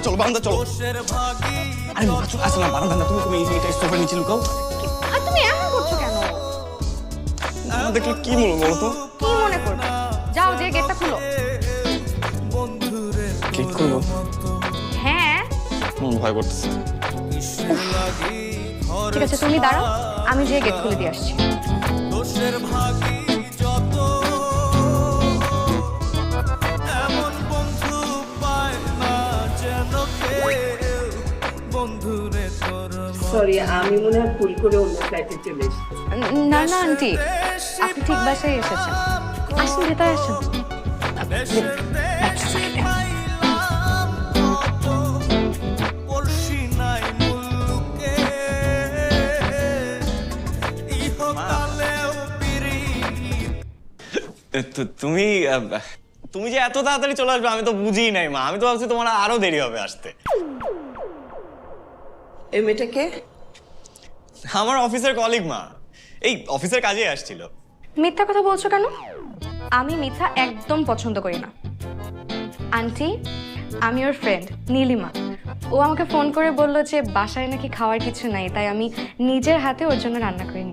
চলো বারান্দা চলো। আরে মা চলে আসে না বারান্দা, তুমি এটা সোফার নিচে লুকাও। আর তুমি এমন করছো কেন? না দেখলে কি বলো তো? কি মনে করবে? যাও যে গেটটা খুলো। গেট খুলবো? হ্যাঁ। ভয় করতেছে। ঠিক আছে তুমি দাঁড়াও, আমি যে গেট খুলে দিয়ে আসছি। সরি, আমি মনে হয় ভুল করে অন্য ফ্লাইটে চলে এসেছি। না না আন্টি, আপনি ঠিক বাসায় এসেছেন। আসুন ভেতরে আসুন। তুমি তুমি যে এত তাড়াতাড়ি চলে আসবে আমি তো বুঝিই নাই মা। আমি তো ভাবছি তোমার আরো দেরি হবে আসতে। এই মেয়েটাকে? আমার অফিসের কলিগ মা, এই অফিসের কাজে আসছিল। মিথ্যা কথা বলছো কেন? আমি মিথ্যা একদম পছন্দ করি না। আন্টি, আমি ওর ফ্রেন্ড নীলিমা। ও আমাকে ফোন করে বললো যে বাসায় নাকি খাওয়ার কিছু নাই, তাই আমি নিজের হাতে ওর জন্য রান্না করিনি।